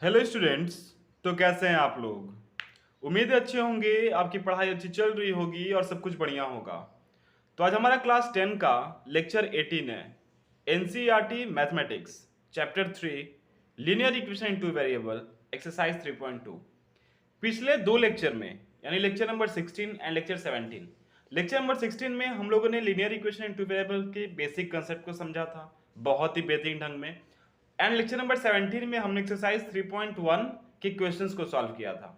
Hello students. तो कैसे हैं आप लोग? उम्मीद है अच्छे होंगे, आपकी पढ़ाई अच्छी चल रही होगी और सब कुछ बढ़िया होगा। तो आज हमारा क्लास 10 का लेक्चर 18 है। NCERT mathematics chapter 3 linear equation in two variable exercise 3.2। पिछले दो लेक्चर में यानी lecture number 16 and lecture number 16 में हम लोगों ने linear equation in two variable के बेसिक कंसेप्ट को समझा था बहुत ही बेहतरीन ढंग में। एंड लेक्चर नंबर 17 में हमने एक्सरसाइज 3.1 के क्वेश्चंस को सॉल्व किया था।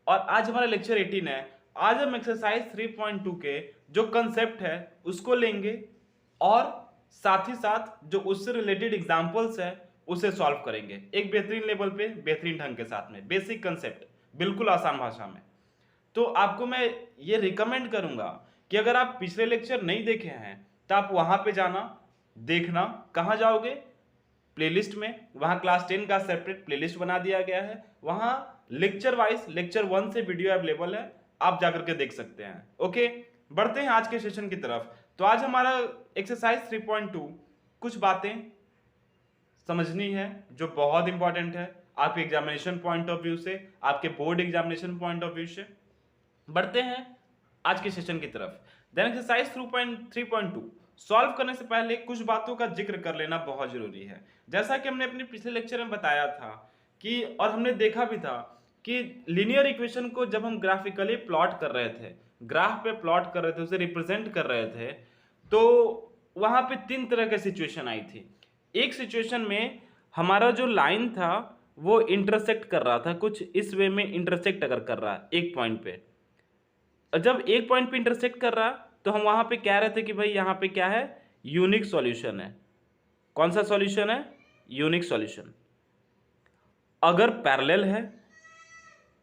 और आज हमारा लेक्चर 18 है। आज हम एक्सरसाइज 3.2 के जो कंसेप्ट है उसको लेंगे और साथ ही साथ जो उससे रिलेटेड एग्जांपल्स है उसे सॉल्व करेंगे एक बेहतरीन लेवल पे, बेहतरीन ढंग के साथ में, बेसिक कंसेप्ट बिल्कुल आसान भाषा में। तो आपको मैं ये रिकमेंड करूंगा कि अगर आप पिछले लेक्चर नहीं देखे हैं तो आप वहां पे जाना, देखना। कहां जाओगे? प्लेलिस्ट में। वहां क्लास 10 का सेपरेट प्लेलिस्ट बना दिया गया है, वहां लेक्चर वाइज लेक्चर 1 से वीडियो अवेलेबल है, आप जाकर के देख सकते हैं। ओके, बढ़ते हैं आज के सेशन की तरफ। तो आज हमारा एक्सरसाइज 3.2 कुछ बातें समझनी है जो बहुत इंपॉर्टेंट है आपके एग्जामिनेशन पॉइंट ऑफ व्यू से, आपके board examination point of view से। बढ़ते हैं आज के सेशन की तरफ। देन एक्सरसाइज 3.2 सॉल्व करने से पहले कुछ बातों का जिक्र कर लेना बहुत जरूरी है। जैसा कि हमने अपने पिछले लेक्चर में बताया था कि और हमने देखा भी था कि लीनियर इक्वेशन को जब हम ग्राफिकली प्लॉट कर रहे थे, ग्राफ पे प्लॉट कर रहे थे, उसे रिप्रेजेंट कर रहे थे, तो वहां पे तीन तरह की सिचुएशन आई थी। एक सिचुएशन में हमारा जो लाइन था वो इंटरसेक्ट कर रहा था, कुछ इस वे में इंटरसेक्ट अगर कर रहा है एक पॉइंट पे। जब एक पॉइंट पे इंटरसेक्ट कर रहा तो हम वहां पे कह रहे थे कि भाई यहाँ पे क्या है, यूनिक सॉल्यूशन है। कौन सा सॉल्यूशन है? Unique solution. अगर पैरेलल है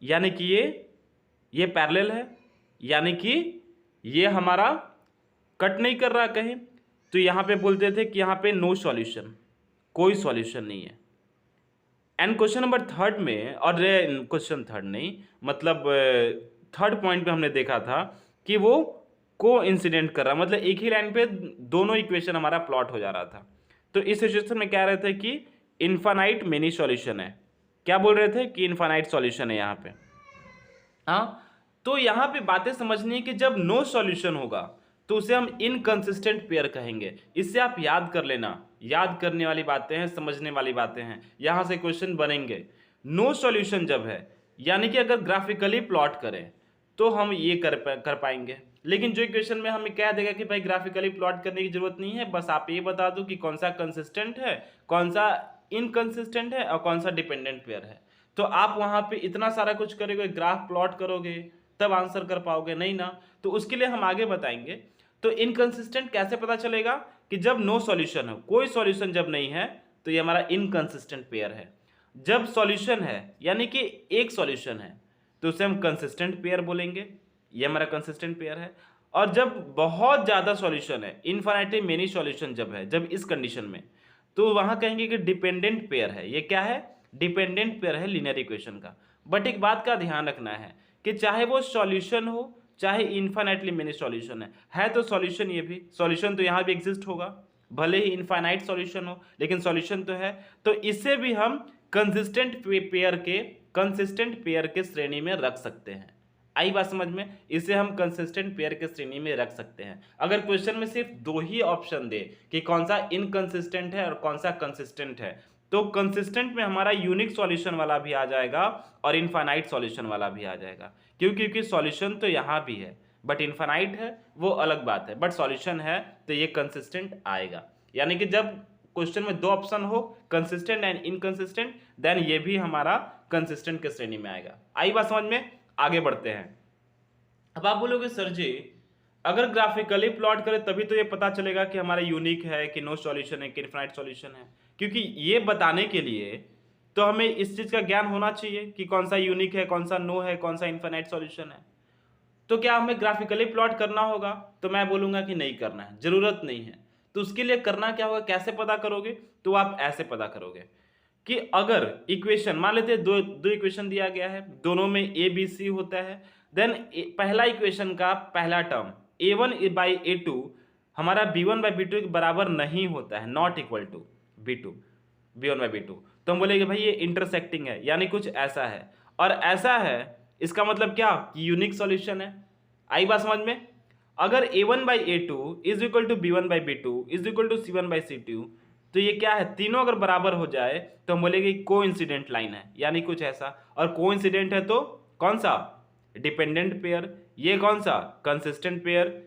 यानी कि ये पैरेलल है, यानी कि ये हमारा कट नहीं कर रहा कहीं, तो यहां पे बोलते थे कि यहां पे नो सॉल्यूशन, कोई सॉल्यूशन नहीं है। एंड क्वेश्चन नंबर थर्ड में, और क्वेश्चन थर्ड नहीं मतलब थर्ड पॉइंट पे हमने देखा था कि वो को इंसिडेंट कर रहा, मतलब एक ही लाइन पे दोनों इक्वेशन हमारा प्लॉट हो जा रहा था। तो इस सिचुएशन में क्या रहे थे कि इनफाइनाइट मेनी सॉल्यूशन है। क्या बोल रहे थे कि इनफाइनाइट सॉल्यूशन है यहाँ पे। हाँ, तो यहाँ पे बातें समझनी है कि जब नो सॉल्यूशन होगा तो उसे हम इनकंसिस्टेंट पेयर कहेंगे। इससे आप याद कर लेना, याद करने वाली बातें हैं, समझने वाली बातें हैं, यहां से क्वेश्चन बनेंगे। नो सॉल्यूशन जब है यानी कि अगर ग्राफिकली प्लॉट करें तो हम ये कर पाएंगे। लेकिन जो इक्वेशन में हमें कह देगा कि भाई ग्राफिकली प्लॉट करने की जरूरत नहीं है, बस आप ये बता दो कि कौन सा कंसिस्टेंट है, कौन सा इनकंसिस्टेंट है और कौन सा डिपेंडेंट पेयर है, तो आप वहां पे इतना सारा कुछ करोगे, ग्राफ प्लॉट करोगे तब आंसर कर पाओगे नहीं ना। तो उसके लिए हम आगे बताएंगे। तो इनकंसिस्टेंट कैसे पता चलेगा कि जब नो सॉल्यूशन हो, कोई सॉल्यूशन जब नहीं है तो ये हमारा इनकंसिस्टेंट पेयर है। जब सॉल्यूशन है यानी कि एक सॉल्यूशन है तो उसे हम कंसिस्टेंट पेयर बोलेंगे, ये हमारा कंसिस्टेंट पेयर है। और जब बहुत ज्यादा सॉल्यूशन है, इनफाइनाइटली मेनी सॉल्यूशन जब है, जब इस कंडीशन में, तो वहां कहेंगे कि डिपेंडेंट पेयर है। ये क्या है? डिपेंडेंट पेयर है लीनियर इक्वेशन का। बट एक बात का ध्यान रखना है कि चाहे वो सॉल्यूशन हो चाहे इनफाइनाइटली मेनी सॉल्यूशन है तो सॉल्यूशन, ये भी सॉल्यूशन तो यहाँ भी एग्जिस्ट होगा, भले ही इनफाइनाइट सॉल्यूशन हो लेकिन सॉल्यूशन तो है। तो इसे भी हम कंसिस्टेंट पेयर के श्रेणी में रख सकते हैं। आई बात समझ में? इसे हम कंसिस्टेंट पेयर के श्रेणी में रख सकते हैं। अगर क्वेश्चन में सिर्फ दो ही ऑप्शन दे कि कौन सा इनकंसिस्टेंट है और कौन सा कंसिस्टेंट है, तो कंसिस्टेंट में हमारा यूनिक सॉल्यूशन वाला भी आ जाएगा और इनफाइनाइट सॉल्यूशन वाला भी आ जाएगा। क्योंकि सॉल्यूशन तो यहां भी है बट इनफाइनाइट है, वो अलग बात है, बट सॉल्यूशन है तो ये कंसिस्टेंट आएगा। यानी कि जब क्वेश्चन में दो ऑप्शन हो, कंसिस्टेंट एंड इनकंसिस्टेंट, देन ये भी हमारा कंसिस्टेंट के श्रेणी में आएगा। आई बात समझ में? आगे बढ़ते हैं। अब आप बोलोगे सर जी अगर ग्राफिकली प्लॉट करें तभी तो ये पता चलेगा कि हमारा यूनिक है कि नो सॉल्यूशन है कि इनफाइनाइट सॉल्यूशन है, क्योंकि ये बताने के लिए तो हमें इस चीज का ज्ञान होना चाहिए कि कौन सा यूनिक है, कौन सा नो है, कौन सा इनफाइनाइट सॉल्यूशन है। तो क्या हमें ग्राफिकली प्लॉट करना होगा? तो मैं बोलूंगा कि नहीं करना है, जरूरत नहीं है। तो उसके लिए करना क्या होगा, कैसे पता करोगे? तो आप ऐसे पता करोगे कि अगर इक्वेशन मान लेते हैं दो इक्वेशन दिया गया है, दोनों में ए बी सी होता है, देन पहला इक्वेशन का पहला टर्म a1/a2 हमारा b1/b2 के बराबर नहीं होता है, नॉट इक्वल टू b1/b2, तो हम बोलेंगे भाई ये इंटरसेक्टिंग है, यानी कुछ ऐसा है। और ऐसा है इसका मतलब क्या कि यूनिक सॉल्यूशन है। आई बात समझ में? अगर a1/a2 is equal to b1/b2 is equal to c1/c2, तो ये क्या है, तीनों अगर बराबर हो जाए तो हम बोलेंगे कोइंसिडेंट लाइन है, यानी कुछ ऐसा। और कोइंसिडेंट है तो कौन सा, डिपेंडेंट पेयर। ये कौन सा, कंसिस्टेंट पेयर।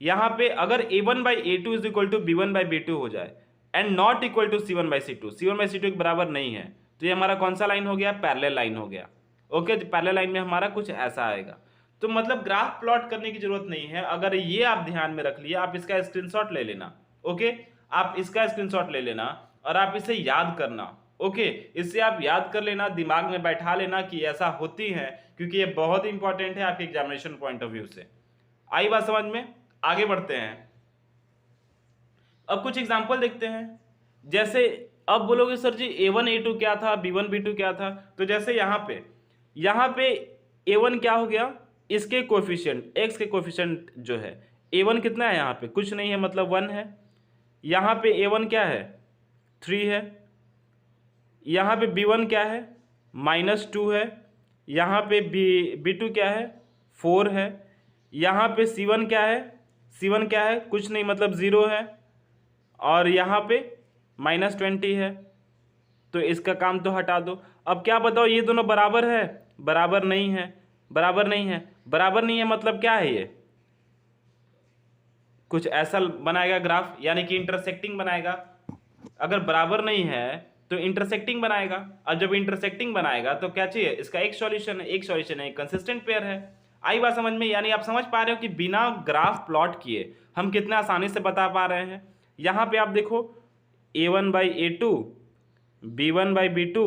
यहां पे अगर a1/a2 is equal to b1/b2 हो जाए and not equal to c1/c2, c1/c2 के बराबर नहीं है, तो ये हमारा कौन सा लाइन हो गया, पैरेलल लाइन हो गया। ओके, तो पैरेलल लाइन में हमारा कुछ ऐसा आएगा। तो मतलब ग्राफ प्लॉट करने की जरूरत नहीं है, अगर ये आप ध्यान में रख लिए, आप इसका स्क्रीनशॉट ले लेना। ओके, आप इसका स्क्रीनशॉट ले लेना और आप इसे याद करना। ओके, इससे आप याद कर लेना, दिमाग में बैठा लेना कि ऐसा होती है, क्योंकि ये बहुत इंपॉर्टेंट है आपके एग्जामिनेशन पॉइंट ऑफ व्यू से। आई बात समझ में? आगे बढ़ते हैं, अब कुछ एग्जांपल देखते हैं। जैसे अब बोलोगे सर जी a1 a2 क्या था, b1 b2 क्या था, तो जैसे यहाँ पे a1 क्या हो गया, इसके कोएफिशिएंट, x के कोएफिशिएंट जो है a1 कितना है, यहाँ पे कुछ नहीं है, मतलब 1 है। यहाँ पे a1 क्या है, 3 है। यहाँ पे b1 क्या है, -2 है। यहाँ पे b2 क्या है, 4 है। यहाँ पे c1 क्या है, c1 क्या है, कुछ नहीं, मतलब 0 है। और यहाँ पे -20 है, तो इसका काम तो हटा दो। अब क्या बताओ, ये दोनों बराबर है, बराबर नहीं है, बराबर नहीं है, बराबर नहीं है, मतलब क्या है, ये कुछ ऐसा बनाएगा ग्राफ, यानी कि इंटरसेक्टिंग बनाएगा। अगर बराबर नहीं है तो इंटरसेक्टिंग बनाएगा, और जब इंटरसेक्टिंग बनाएगा तो क्या चाहिए, इसका एक सॉल्यूशन है, एक सॉल्यूशन है, एक कंसिस्टेंट पेयर है। आई बात समझ में? यानी आप समझ पा रहे हो कि बिना ग्राफ प्लॉट किए हम कितना आसानी से बता पा रहे हैं। यहाँ पे आप देखो a1/a2, b1/b2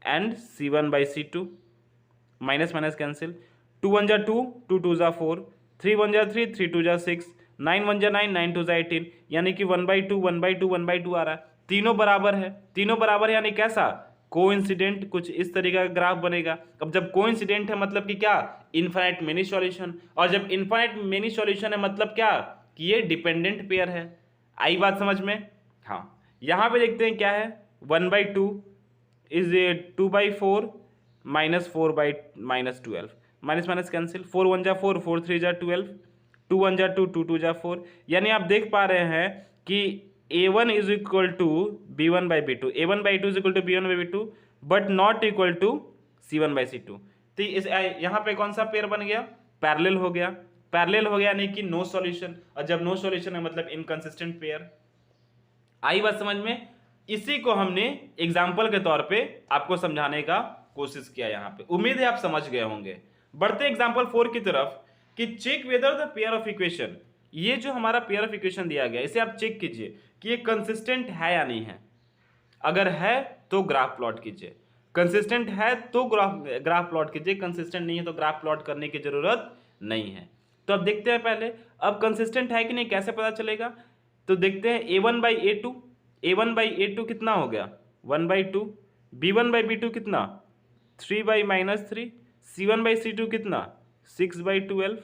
and c1/c2, minus minus cancel, 2 1 जा 2, 2 2 जा 4, 3 1 जा 3, 3 2 जा 6, 9 1 जा 9, 9 2 जा 18, यानी कि 1/2 1/2 1/2 आ रहा है। तीनों बराबर है, तीनों बराबर है, यानी कैसा, कोइंसिडेंट, कुछ इस तरीके का ग्राफ बनेगा। अब जब कोइंसिडेंट है मतलब कि क्या, इनफाइनाइट मेनी सॉल्यूशन, और जब इनफाइनाइट मेनी सॉल्यूशन है मतलब क्या, कि ये डिपेंडेंट पेयर है। आई बात समझ में? हाँ, यहाँ पे देखते हैं क्या है, 1/2 इज 2/4 -4 -12, माइनस माइनस कैंसिल, 4 1 जा 4, 4 3 जा 12, 2 1 जा 2, 2 2 जा 4। यानी आप देख पा रहे हैं कि a1 is equal to b1/b2, a1/a2 is equal to b1/b2, but not equal to c1/c2। तो इस यहाँ पे कौन सा पेयर बन गया, पैरेलल हो गया। पैरेलल हो गया यानी कि नो सॉल्यूशन, और जब नो सॉल्यूशन है मतलब इनकंसिस्टेंट पेयर। आई बात समझ में? इसी को हमने एग्जाम्पल के तौर पे आपको समझाने का कोशिश किया यहाँ पे, उम्मीद है आप समझ गए होंगे। बढ़ते एग्जाम्पल 4 की तरफ, कि check whether the pair of equation, ये जो हमारा पेयर ऑफ इक्वेशन दिया गया इसे आप चेक कीजिए कि ये कंसिस्टेंट है या नहीं है। अगर है तो ग्राफ प्लॉट कीजिए, कंसिस्टेंट है तो ग्राफ प्लॉट कीजिए, कंसिस्टेंट नहीं है तो ग्राफ प्लॉट करने की जरूरत नहीं है। तो अब देखते हैं पहले, अब कंसिस्टेंट है कि नहीं कैसे पता चलेगा, तो देखते हैं a1/a2, a1/a2 कितना हो गया, 1/2, b1/b2 कितना, 3/-3, c1/c2 कितना, 6/12,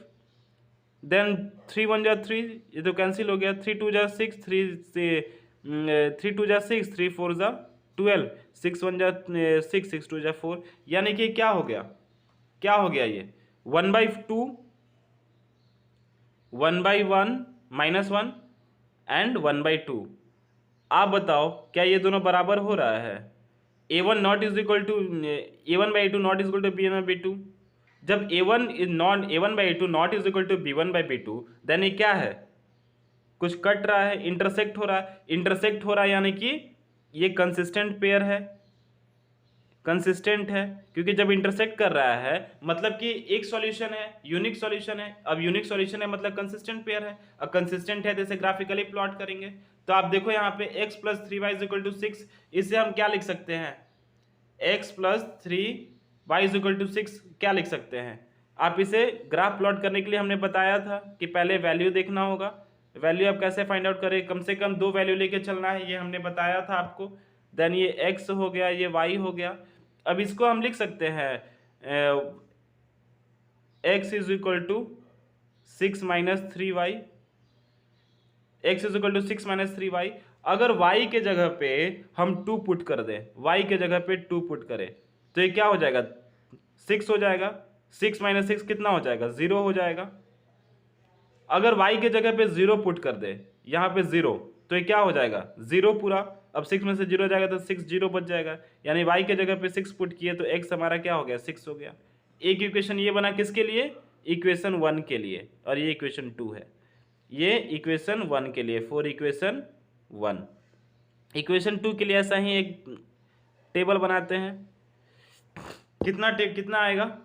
देन 3 1 जा 3, ये तो कैंसिल हो गया, 3 2 जा 6, 3 से 3 2 जा 6, 3 4 जा 12, 6 1 जा 6, 6 2 जा 4, यानी कि क्या हो गया, क्या हो गया, ये 1/2, 1/1 -1 एंड 1/2। आप बताओ क्या ये दोनों बराबर हो रहा है, a1 not is equal to a1/a2 not is equal to b1/b2। जब a1/a2 not is equal to b1/b2, then ये क्या है, कुछ कट रहा है, इंटरसेक्ट हो रहा है, इंटरसेक्ट हो रहा है, यानी कि ये कंसिस्टेंट पेयर है, कंसिस्टेंट है, क्योंकि जब इंटरसेक्ट कर रहा है मतलब कि एक सॉल्यूशन है, यूनिक सॉल्यूशन है। अब यूनिक सॉल्यूशन है मतलब कंसिस्टेंट पेयर है, अब कंसिस्टेंट है तो इसे ग्राफिकली प्लॉट करेंगे। तो आप देखो यहाँ पे x + 3y = 6, इसे हम क्या लिख सकते हैं, x + 3y = 6 क्या लिख सकते हैं। आप इसे ग्राफ प्लॉट करने के लिए हमने बताया था कि पहले वैल्यू देखना होगा, वैल्यू आप कैसे फाइंड आउट करें, कम से कम 2 वैल्यू लेके चलना है, ये हमने बताया था आपको। देन ये x हो गया, ये y हो गया। अब इसको हम लिख सकते हैं x = 6 - 3y, x = 6 - 3y। अगर y के जगह पे हम 2 पुट कर दें, y के जगह पे 2 पुट करें तो ये क्या हो जाएगा, 6 हो जाएगा। 6 माइनस 6 कितना हो जाएगा, 0 हो जाएगा। अगर y के जगह पे 0 पुट कर दे, यहाँ पे 0, तो ये क्या हो जाएगा, 0 पूरा। अब 6 में से 0 हो जाएगा तो 6 0 बच जाएगा, यानी y के जगह पे 6 पुट किए तो x हमारा क्या हो गया, 6 हो गया। एक इक्वेशन ये बना किसके लिए, इक्वेशन 1 के लिए, और ये इक्वेशन 2 है, ये इक्वेशन 1 के लिए, फॉर इक्वेशन 1। इक्वेशन 2 के लिए ऐसा ही एक टेबल बनाते हैं। कितना आएगा,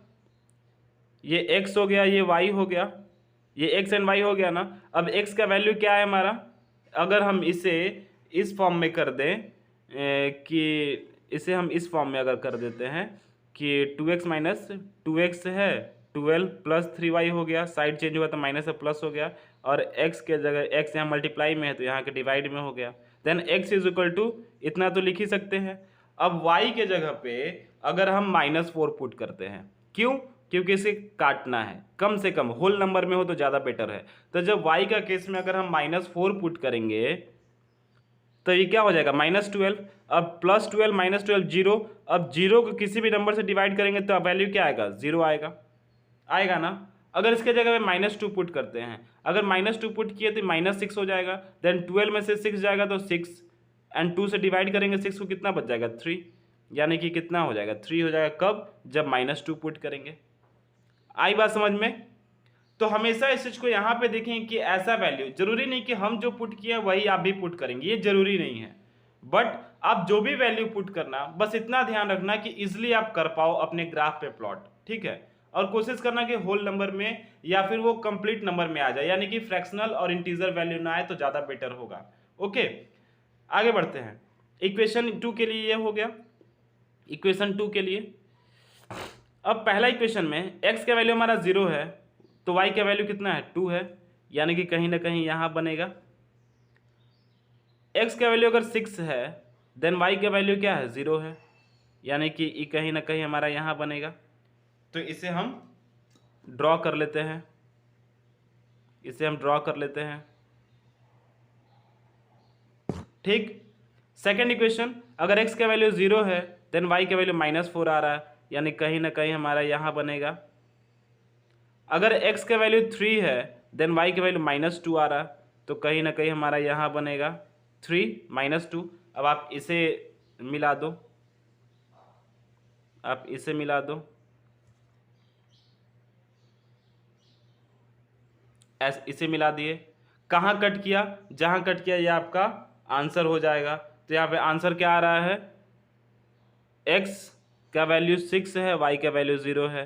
ये x हो गया, ये y हो गया, ये x एंड y हो गया ना। अब x का वैल्यू क्या है हमारा, अगर हम इसे इस फॉर्म में कर दें कि इसे हम इस फॉर्म में अगर कर देते हैं कि 2x माइनस 2x है, 12 प्लस 3y हो गया, साइड चेंज हुआ तो माइनस से प्लस हो गया, और x के जगह x यहाँ मल्टीप्लाई में है तो यहाँ के डिवाइड में हो गया। Then x is equal to इतना तो लिख ही सकते हैं। अब y के जगह पे अगर हम -4 पुट करते हैं, क्यों, क्योंकि इसे काटना है, कम से कम होल नंबर में हो तो ज़्यादा बेटर है। तो जब y का केस में अगर हम -4 पुट करेंगे तो ये क्या हो जाएगा, -12। अब +12 -12 0। अब 0 को किसी भी नंबर से डिवाइड करेंगे तो वैल्यू क्या आएगा, 0 आएगा ना। अगर इसके जगह में -2 पुट करते हैं, अगर -2 पुट किए तो -6 हो जाएगा। देन 12 में से 6 जाएगा तो 6, एंड 2 से डिवाइड करेंगे 6 को, कितना बच जाएगा, 3, यानी कि कितना हो जाएगा, 3 हो जाएगा। कब, जब -2 पुट करेंगे। आई बात समझ में। तो हमेशा इस चीज को यहाँ पे देखें कि ऐसा वैल्यू, जरूरी नहीं कि हम जो पुट किए वही आप भी पुट करेंगे, ये जरूरी नहीं है, बट आप जो भी वैल्यू पुट करना, बस इतना ध्यान रखना कि इजिली आप कर पाओ अपने ग्राफ पे प्लॉट, ठीक है। और कोशिश करना कि होल नंबर में या फिर वो कंप्लीट नंबर में आ जाए, यानी कि फ्रैक्शनल और इंटीजर वैल्यू ना आए तो ज़्यादा बेटर होगा। ओके, आगे बढ़ते हैं। इक्वेशन 2 के लिए ये हो गया, इक्वेशन 2 के लिए। अब पहला इक्वेशन में x का वैल्यू हमारा 0 है तो y का वैल्यू कितना है, 2 है, यानी कि कहीं ना कहीं यहाँ बनेगा। x का वैल्यू अगर 6 है देन y का वैल्यू क्या है, 0 है, यानी कि ये कहीं ना कहीं हमारा यहाँ बनेगा। तो इसे हम ड्रॉ कर लेते हैं, इसे हम ड्रॉ कर लेते हैं, ठीक। सेकेंड इक्वेशन, अगर x का वैल्यू 0 है देन y का वैल्यू -4 आ रहा है, यानी कहीं ना कहीं हमारा यहाँ बनेगा। अगर x का वैल्यू 3 है देन y का वैल्यू -2 आ रहा है, तो कहीं ना कहीं हमारा यहाँ बनेगा 3 -2। अब आप इसे मिला दो, आप इसे मिला दो, इसे मिला दिए, कहाँ कट किया, जहाँ कट किया ये आपका आंसर हो जाएगा। तो यहाँ पे आंसर क्या आ रहा है, x का वैल्यू 6 है, y का वैल्यू 0 है।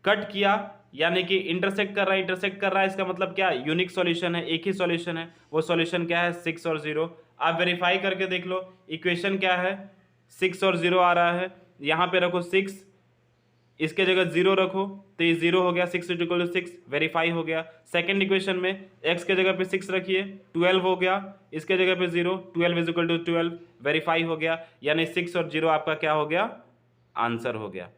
कट किया यानी कि इंटरसेक्ट कर रहा है, इंटरसेक्ट कर रहा है, इसका मतलब क्या है, यूनिक सॉल्यूशन है, एक ही सॉल्यूशन है। वो सॉल्यूशन क्या है, 6 और 0। आप वेरीफाई करके देख लो, इक्वेशन क्या है, 6 और 0 आ रहा है। यहाँ पे रखो 6, इसके जगह 0 रखो तो ये 0 हो गया, 6 इक्वल टू 6, वेरीफाई हो गया। सेकंड इक्वेशन में x के जगह पे 6 रखिए, 12 हो गया, इसके जगह पे 0, 12 इज इक्वल टू 12, वेरीफाई हो गया, यानी 6 और 0 आपका क्या हो गया, आंसर हो गया।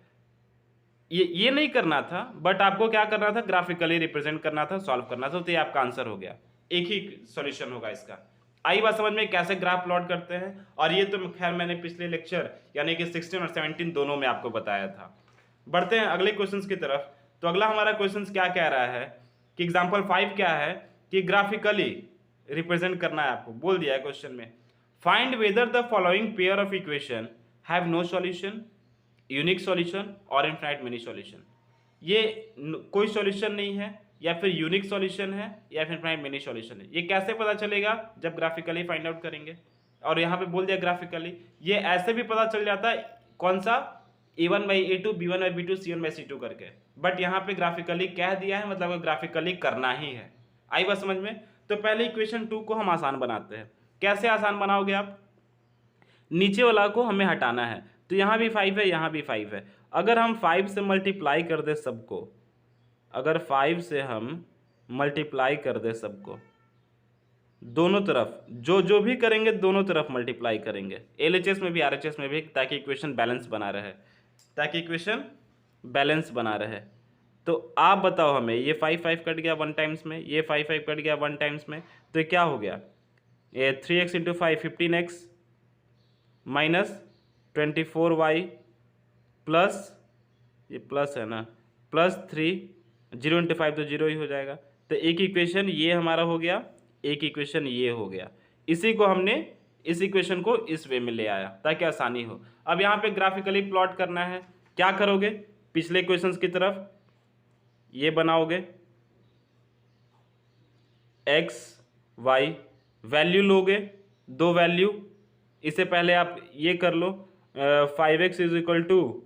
ये नहीं करना था, बट आपको क्या करना था, ग्राफिकली रिप्रेजेंट करना था, सॉल्व करना था, तो ये आपका आंसर हो गया। एक ही सॉल्यूशन होगा इसका। आई बात समझ में कैसे ग्राफ प्लॉट करते हैं। और ये तो खैर मैंने पिछले लेक्चर यानी कि 16 और 17 दोनों में आपको बताया था। बढ़ते हैं अगले क्वेश्चंस की तरफ। तो अगला हमारा क्वेश्चन क्या कह रहा है कि एग्जाम्पल 5 क्या है कि ग्राफिकली रिप्रेजेंट करना है, आपको बोल दिया है क्वेश्चन में, find whether the following pair of equation have no solution, unique solution और इनफाइनाइट मेनी सॉल्यूशन। ये कोई सॉल्यूशन नहीं है, या फिर यूनिक सॉल्यूशन है, या फिर इनफाइनाइट मेनी सॉल्यूशन है। ये कैसे पता चलेगा, जब ग्राफिकली फाइंड आउट करेंगे। और यहाँ पे बोल दिया ग्राफिकली, ये ऐसे भी पता चल जाता है कौन सा, a1/a2, b1/b2, c1/c2 करके, बट यहाँ पे ग्राफिकली कह दिया है, मतलब ग्राफिकली करना ही है। आई बात समझ में। तो पहले इक्वेशन 2 को हम आसान बनाते हैं। कैसे आसान बनाओगे आप, नीचे वाला को हमें हटाना है, तो यहाँ भी 5 है, यहाँ भी 5 है। अगर हम 5 से मल्टीप्लाई कर दे सबको, अगर 5 से हम मल्टीप्लाई कर दे सबको, दोनों तरफ जो भी करेंगे दोनों तरफ मल्टीप्लाई करेंगे, LHS में भी RHS में भी, ताकि इक्वेशन बैलेंस बना रहे, ताकि इक्वेशन बैलेंस बना रहे। तो आप बताओ हमें, ये 5 5 कट गया 1 टाइम्स में, ये 5 5 कट गया 1 टाइम्स में, तो ये क्या हो गया, ये 3x into 5 15x minus 24y plus, ये प्लस है ना, प्लस 3, 0 इंटू 5 तो 0 ही हो जाएगा। तो एक इक्वेशन ये हमारा हो गया, एक इक्वेशन ये हो गया। इसी को हमने, इस इक्वेशन को इस वे में ले आया ताकि आसानी हो। अब यहाँ पे ग्राफिकली प्लॉट करना है, क्या करोगे, पिछले इक्वेशंस की तरफ ये बनाओगे, x y वैल्यू लोगे, दो वैल्यू, इससे पहले आप ये कर लो 5x is equal to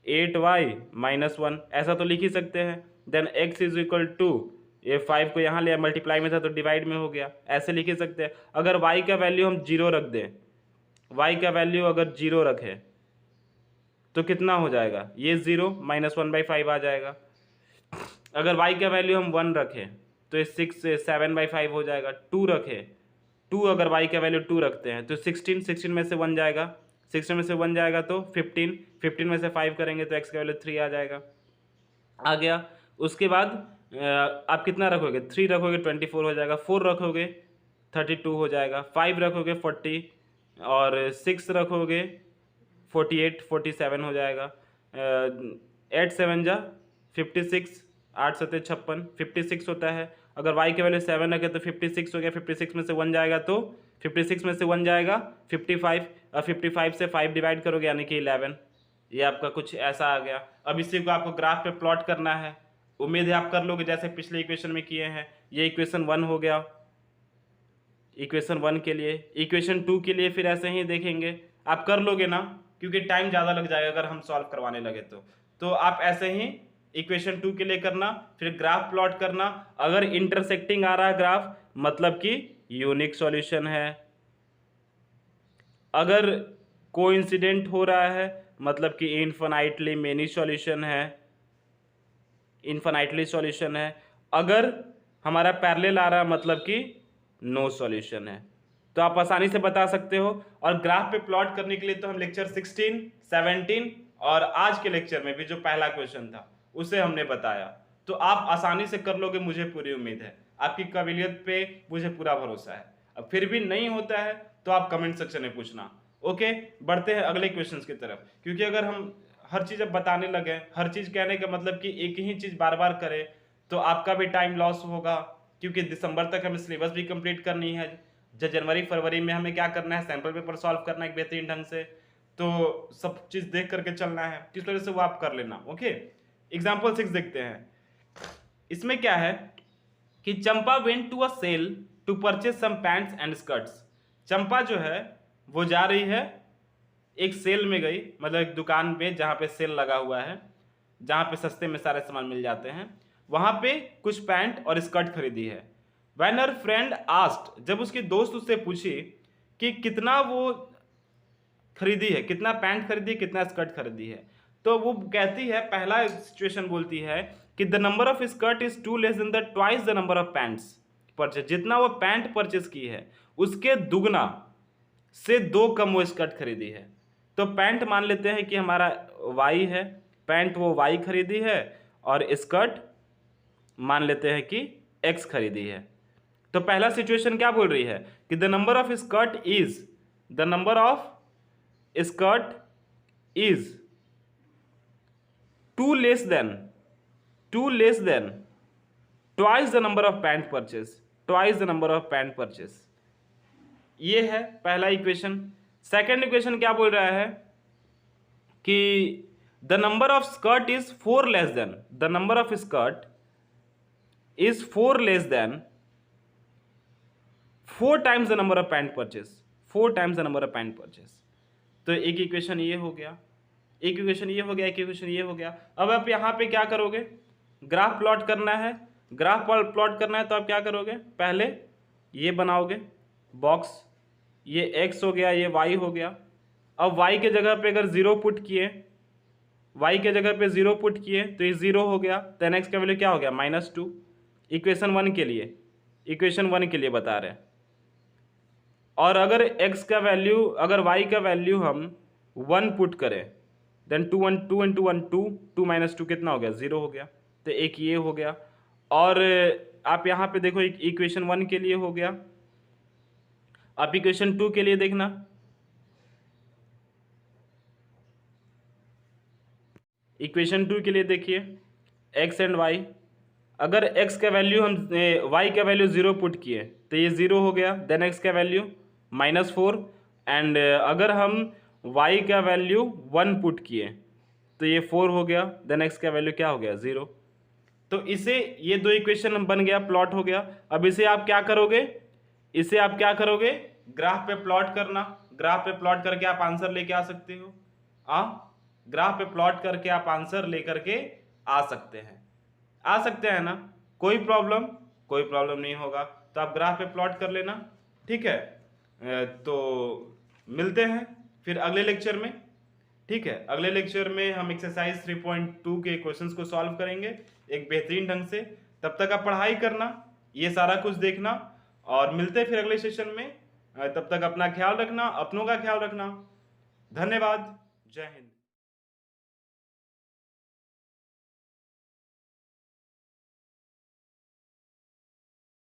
8y minus 1, ऐसा तो लिख ही सकते हैं। Then x is equal to, ये 5 को यहाँ लिया, मल्टीप्लाई में था तो डिवाइड में हो गया, ऐसे लिख ही सकते हैं। अगर y का वैल्यू हम 0 रख दें, y का वैल्यू अगर 0 रखें तो कितना हो जाएगा, ये 0 माइनस 1/5 आ जाएगा। अगर y का वैल्यू हम 1 रखें तो ये 6 से 7/5 हो जाएगा। 2 रखें, 2 अगर y का वैल्यू 2 रखते हैं तो 16 में से 1 जाएगा, 16 में से 1 जाएगा तो 15 में से 5 करेंगे तो x का वैल्यू 3 आ जाएगा, आ गया। उसके बाद आप कितना रखोगे, 3 रखोगे 24 हो जाएगा, 4 रखोगे 32 हो जाएगा, 5 रखोगे 40 और 6 रखोगे 48 47 हो जाएगा। 8 7 जा 56, 8 7 56, 56 होता है। अगर y के वैल्यू 7 रखे तो 56 हो गया, 56 में से 1 जाएगा तो 56 में से 1 जाएगा 55, और 55 से 5 डिवाइड करोगे यानी कि 11, ये आपका कुछ ऐसा आ गया। अब इसी को आपको ग्राफ पे प्लॉट करना है, उम्मीद है आप कर लोगे जैसे पिछले इक्वेशन में किए हैं। ये इक्वेशन 1 हो गया, इक्वेशन 1 के लिए। इक्वेशन 2 के लिए फिर ऐसे ही देखेंगे, आप कर लोगे ना, क्योंकि टाइम ज़्यादा लग जाएगा अगर हम सॉल्व करवाने लगे तो आप ऐसे ही इक्वेशन 2 के लिए करना, फिर ग्राफ प्लॉट करना। अगर इंटरसेक्टिंग आ रहा है ग्राफ मतलब कि यूनिक सॉल्यूशन है, अगर कोइंसिडेंट हो रहा है मतलब कि इन्फिनाइटली मेनी सॉल्यूशन है, इन्फिनाइटली सॉल्यूशन है। अगर हमारा पैरेलल आ रहा है मतलब कि नो सॉल्यूशन है। तो आप आसानी से बता सकते हो। और ग्राफ पे प्लॉट करने के लिए तो हम लेक्चर 16, 17 और आज के लेक्चर में भी जो पहला क्वेश्चन था उसे हमने बताया, तो आप आसानी से कर लोगे, मुझे पूरी उम्मीद है। आपकी काबिलियत पे मुझे पूरा भरोसा है। अब फिर भी नहीं होता है तो आप कमेंट सेक्शन में पूछना। ओके, बढ़ते हैं अगले क्वेश्चन की तरफ, क्योंकि अगर हम हर चीज़ अब बताने लगे, हर चीज़ कहने का मतलब कि एक ही चीज़ बार बार करें तो आपका भी टाइम लॉस होगा, क्योंकि दिसंबर तक हमें सिलेबस भी कंप्लीट करनी है। जनवरी फरवरी में हमें क्या करना है, सैंपल पेपर सॉल्व करना है एक बेहतरीन ढंग से, तो सब चीज़ देख करके चलना है, किस तरह से वो आप कर लेना। ओके, एग्जाम्पल 6 देखते हैं। इसमें क्या है कि Champa went to a sale to purchase some pants and skirts. Champa जो है वो जा रही है, एक सेल में गई, मतलब एक दुकान पे जहाँ पे सेल लगा हुआ है, जहाँ पे सस्ते में सारे सामान मिल जाते हैं, वहाँ पे कुछ पैंट और स्कर्ट खरीदी है। When her friend asked, जब उसकी दोस्त उससे पूछी कि कितना वो खरीदी है, कितना पैंट खरीदी है, कितना स्कर्ट खरीदी है, तो वो कहती है, पहला सिचुएशन बोलती है कि the number of skirt is two less than the twice the number of pants purchase. जितना वो पैंट परचेज की है उसके दुगना से 2 कम वो स्कर्ट खरीदी है। तो पैंट मान लेते हैं कि हमारा y है, पैंट वो y खरीदी है, और स्कर्ट मान लेते हैं कि x खरीदी है। तो पहला सिचुएशन क्या बोल रही है कि the number of skirt is, the number of skirt is two less than twice the number of pant purchase, twice the number of pant purchase. ये है पहला इक्वेशन। सेकेंड इक्वेशन क्या बोल रहा है कि the number of skirt is 4 less than, the number of skirt is 4 less than 4 times the number of pant purchase, 4 times the number of pant purchase. तो एक इक्वेशन ये हो गया, एक इक्वेशन ये हो गया, एक इक्वेशन ये हो गया। अब आप यहाँ पे क्या करोगे, ग्राफ प्लॉट करना है। ग्राफ प्लॉट करना है तो आप क्या करोगे, पहले ये बनाओगे बॉक्स, ये x हो गया, ये y हो गया। अब y के जगह पे अगर 0 पुट किए, y के जगह पे 0 पुट किए तो ये 0 हो गया, तो x का वैल्यू क्या हो गया, -2। इक्वेशन 1 के लिए, इक्वेशन 1 के लिए बता रहे हैं। और अगर x का वैल्यू, अगर y का वैल्यू हम 1 पुट करें, देन 2 इंटू 1 2, 2 - 2 कितना हो गया, 0 हो गया। तो एक ये हो गया। और आप यहाँ पे देखो, एक इक्वेशन 1 के लिए हो गया। आप इक्वेशन 2 के लिए देखना, इक्वेशन 2 के लिए देखिए x एंड y, अगर x का वैल्यू हम y का वैल्यू 0 पुट किए तो ये 0 हो गया, देन x का वैल्यू -4, एंड अगर हम y का वैल्यू 1 पुट किए तो ये 4 हो गया, देन x का वैल्यू क्या हो गया 0। तो इसे ये दो इक्वेशन बन गया, प्लॉट हो गया। अब इसे आप क्या करोगे, इसे आप क्या करोगे, ग्राफ पे प्लॉट करना, ग्राफ पे प्लॉट करके आप आंसर लेके आ सकते हो। ग्राफ पे प्लॉट करके आप आंसर लेकर के आ सकते हैं, आ सकते हैं ना, कोई प्रॉब्लम, कोई प्रॉब्लम नहीं होगा। तो आप ग्राफ पे प्लॉट कर लेना, ठीक है। तो मिलते हैं फिर अगले लेक्चर में, ठीक है। अगले लेक्चर में हम एक्सरसाइज 3.2 के क्वेश्चंस को सॉल्व करेंगे एक बेहतरीन ढंग से। तब तक आप पढ़ाई करना, ये सारा कुछ देखना, और मिलते हैं फिर अगले सेशन में। तब तक अपना ख्याल रखना, अपनों का ख्याल रखना। धन्यवाद, जय हिंद।